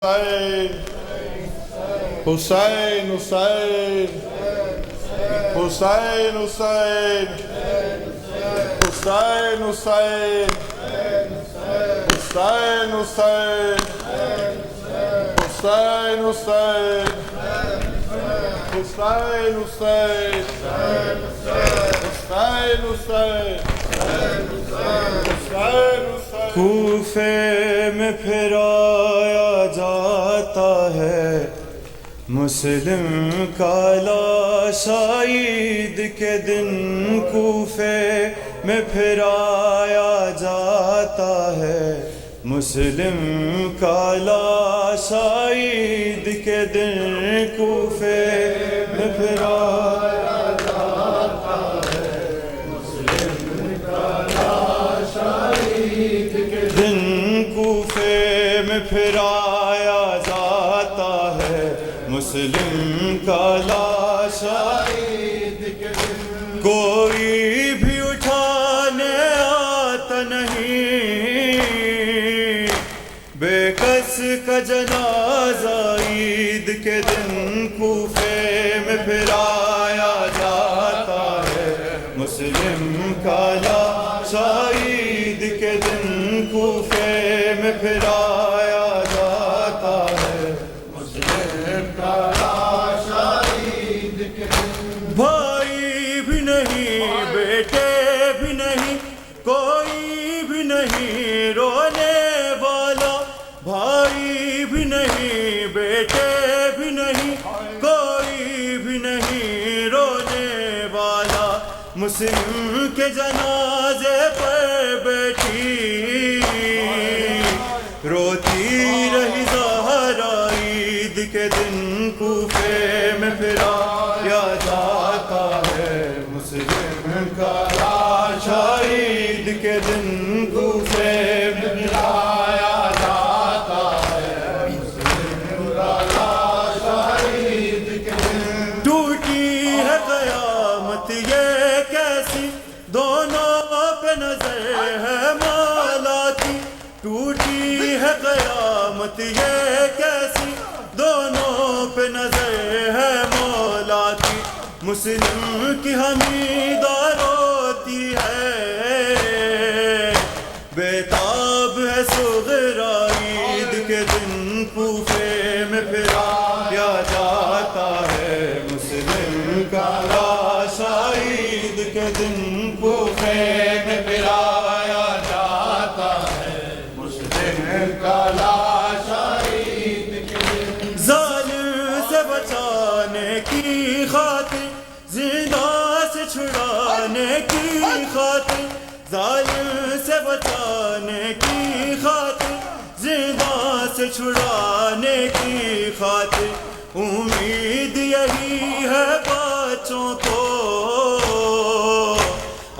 حسین حسین حسین حسین حسین حسین حسین حسین حسین حسین حسین حسین کوفے میں پھرایا جاتا ہے مسلم کا لاش عید کے دن، کوفے میں پھرایا جاتا ہے مسلم کا لاش عید کے دن، کوفے میں پھرایا جاتا ہے مسلم کا لاش عید کے دن، کوفے میں پھرایا جاتا ہے مسلم کا لاش عید کے دن، کوئی بھی اٹھانے آتا نہیں بے کس کا جنازہ عید کے دن، کوفے میں پھرایا جاتا ہے مسلم کا لاش عید کے دن، کوفے میں پھرایا جاتا ہے مسلم کا لاش عید کے دن، بھائی بھی نہیں بیٹے بھی نہیں کوئی بھی نہیں رونے والا، بھائی بھی نہیں بیٹے بھی نہیں کوئی بھی نہیں رونے والا، مسلم کے جنازے پر بیٹھی روتی رہی زہرا عید کے دن، کوفے میں پھرایا جاتا ہے مسلم کا لاش عید کے دن، کوفے میں پھرایا جاتا ہے مسلم کا لاش عید کے دن، ٹوٹی ہے قیامت یہ کیسی دونوں پہ نظر ہے مولا کی، ٹوٹی ہے قیامت یہ کیسی دونوں پہ نظر ہے مولا کی، مسلم کی حمیدہ روتی ہے بیتاب ہے صغرا عید کے دن، کوفے میں پھرایا جاتا ہے مسلم کا لاش عید کے دن، کوفے میں پھرایا جاتا ہے مسلم کا لاش عید کے دن، ظالم سے بچانے کی خاطر زندہ سے چھڑانے کی خاطر، ظالم سے بچانے کی خاطر زندہ سے چھڑانے کی خاطر، امید یہی ہے بچوں کو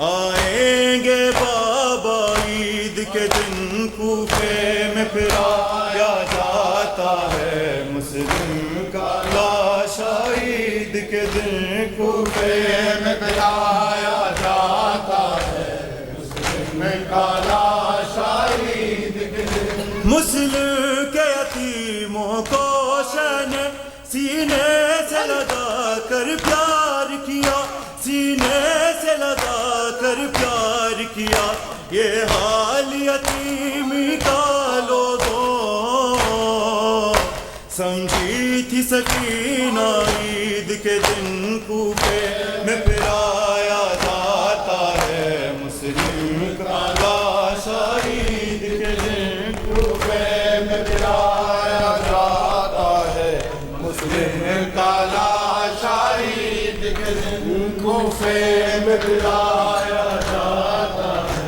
آئیں گے بابا عید کے دن، کوفے میں پھرایا جاتا ہے مسلم کا لاش عید کے دن، کوفے میں پھرایا جاتا ہے مسلم کا لاش عید کے دن، مسلم کے یتیموں کو شہ نے سینے سے لگا کر پیار کیا، سینے سے لگا کر پیار کیا، یہ حال یتیمی کا لوگوں سمجھی تھی سکینہ عید کے دن، کوفے میں پھرایا جاتا ہے مسلم کا لاش عید کے دن، کوفے میں پھرایا جاتا ہے مسلم کا لاش عید کے دن، کوفے میں پھرایا جاتا ہے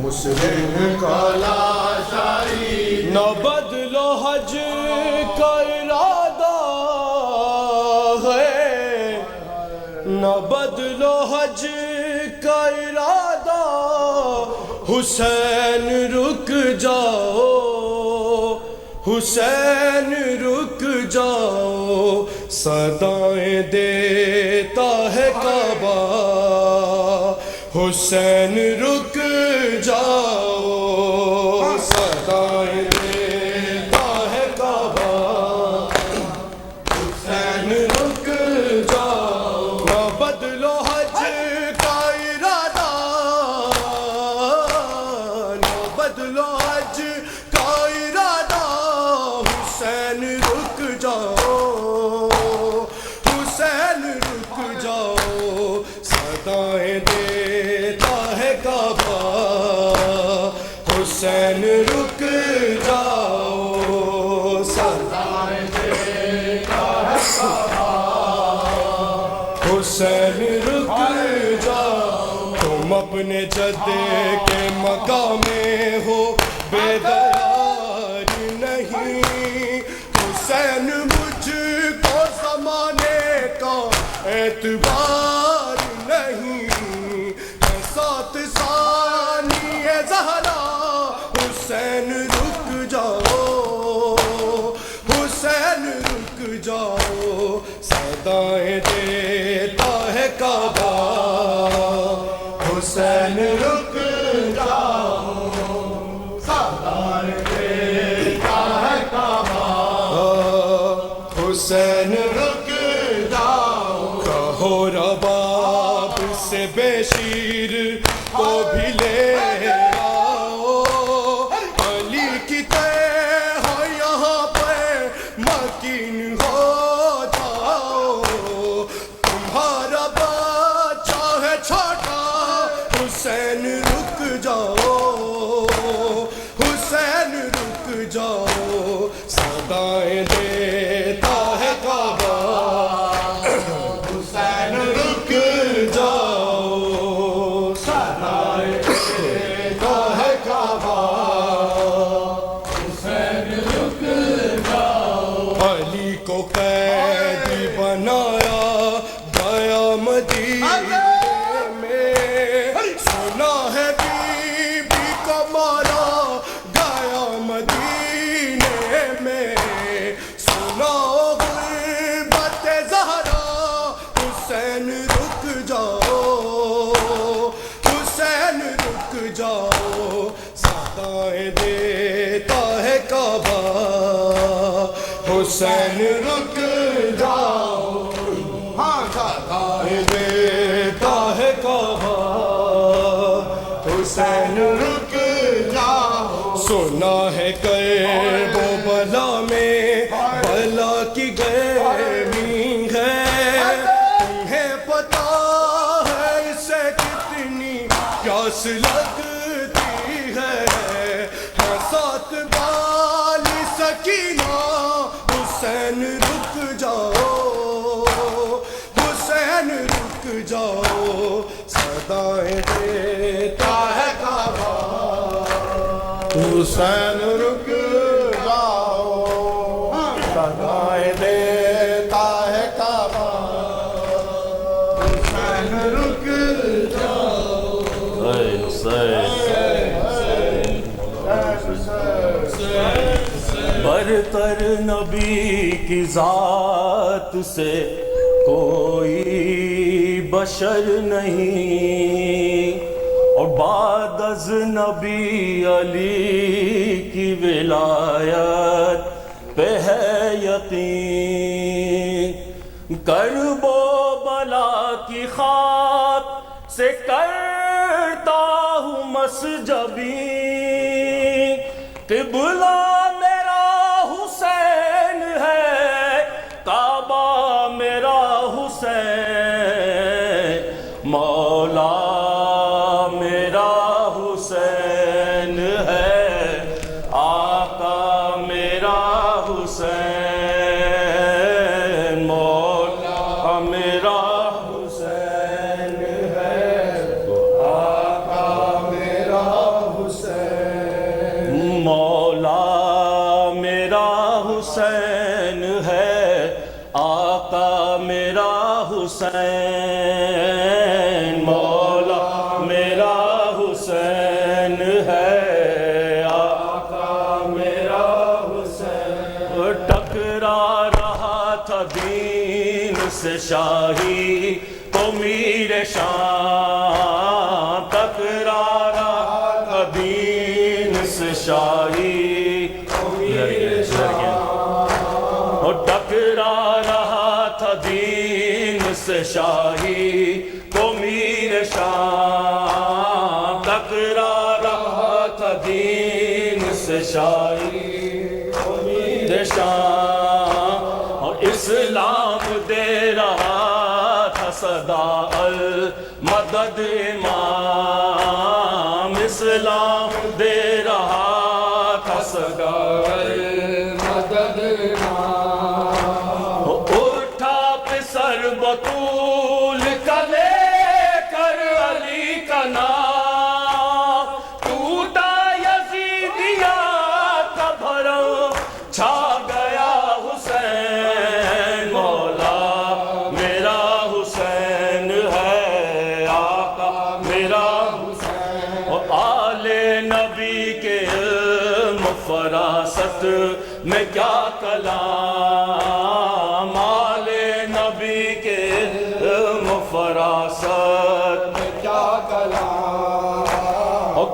مسلم کا لاش عید، نہ بدلو حج کا ارادہ ہے نہ بدلو حج کا ارادہ، حسین رک جاؤ حسین رک جاؤ، صدائیں دیتا ہے کعبہ، حسین رک جاؤ، صدائیں دیتا ہے کعبہ، حسین رک جاؤ سردائے دیتا ہے کعبہ حسین رک جاؤ تم اپنے جدے کے مقام میں ہو بیدار نہیں حسین مجھ کو زمانے کا اعتبار نہیں سات ثانی زہرا حسین رک جاؤ حسین رک جاؤ صدائیں دیتا ہے کعبہ حسین رک جاؤ صدائیں دیتا ہے کعبہ حسین رک جاؤ کہو رباب سے بے شیر کو بھی لے آؤ علی کی تہ یہاں پہ مکین ہو جاؤ تمہارا بچہ ہے چھوٹا حسین رک جاؤ حسین رک جاؤ صدائیں دیتا ہے کعبہ حسین رک جاؤ صدائیں دیتا ہے کعبہ حسین رک جاؤ علی کو قیدی بنایا گیا مدینے میں سنا ہے بی بی کو مارا گیا مدینے میں سنا غربت زہرا حسین رک جاؤ حسین رک جاؤ صدائیں دیتا ہے کعبہ حسین رک جاؤ ہاں صدائیں دیتا ہے کعبہ حسین رک جاؤ سنا ہے کرب و بلا میں بلا کی گرمی ہے تمہیں پتا ہے اسے کتنی پیاس لگتی ہے سات والی سکینہ حسین رک جاؤ حسین رک جاؤ صدائیں دیتا ہے کعبہ حسین رک جاؤ صدائیں دیتا ہے کعبہ حسین رک جاؤ برتر نبی کی ذات سے کوئی بشر نہیں اور بعد از نبی علی کی ولایت پہ ہے یقین کرب و بلا کی خاک سے کرتا ہوں مسجبی قبلہ میرا حسین ہے کعبہ میرا حسین مولا میرا حسین ہے آقا میرا حسین مولا میرا حسین ہے آقا میرا حسین مولا میرا حسین ہے آقا میرا حسین مولا میرا حسین ہے آقا میرا حسین ٹکرا رہا تھا دین سے شاہی تو میر شام ٹکرا رہا تھا دین سے شاہی ٹکرا رہا تھا دین سے شاہی کو میر شام ٹکرا رہا تھا دین سے شاہی کو میر شام اور اسلام دے رہا تھا صدا المدد امام اسلام دے رہا نبی کے علم فراست میں کیا کلام، آل نبی کے علم فراست میں کیا کلام،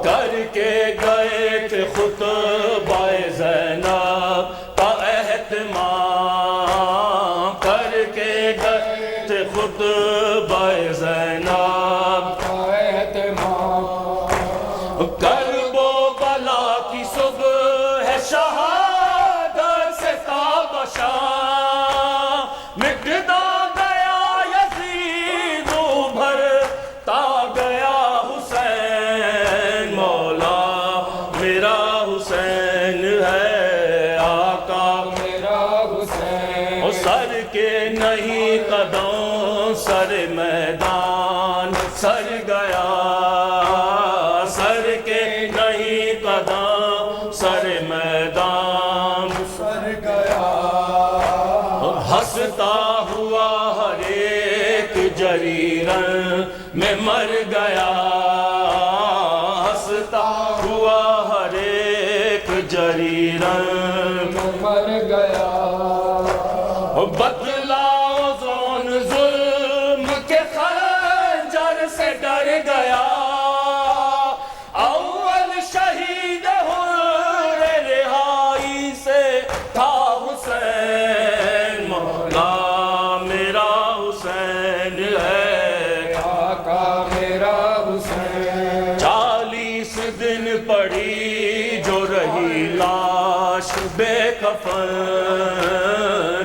کر کے گئے تھے خطبہ زینب کا اہتمام، کر کے گئے تھے خطبہ زینب کا اہتمام، کرب و بلا کی صبح ہے شہادت سے تاب شام، مٹتا گیا یزید ابھرتا گیا حسین، مولا میرا حسین ہے آقا میرا حسین، او سر کے نہیں قدم سر میدان سر گیا، سر کے نہیں قدم سر میدان سر گیا، ہنستا ہوا ہر ایک جریرن میں مر گیا، ہنستا ہوا ہر ایک جریرن مر گیا، بدلاؤ زون ظلم کے خنجر سے ڈر گیا، اول شہید حر رہائی سے تھا حسین، مولا میرا حسین ہے آقا میرا حسین، 40 دن پڑی جو رہی لاش بے کفن،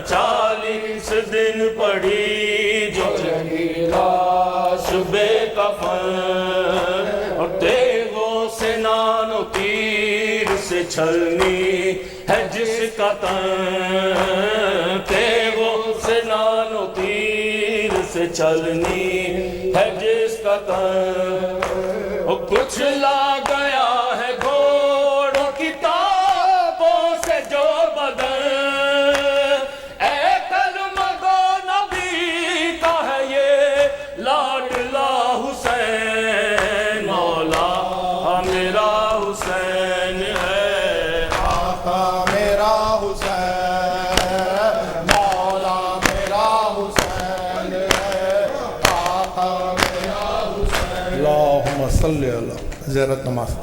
40 دن پڑی جو رہی لاش بے کفن، اور تیغوں سے نان و تیر سے چھلنی ہے جس کا تن، تیغوں سے نان و تیر سے چھلنی ہے جس کا تن، اور کچھ لا گیا ہے گھوڑوں کی تابوں سے جو بدن، اے کلمہ گو نبی کا ہے یہ لاڈلا حسین، مولا میرا حسین ہے آقا میرا حسین، مولا میرا حسین ہے آقا میرا حسین۔ اللہم صلی اللہ زیارت نماز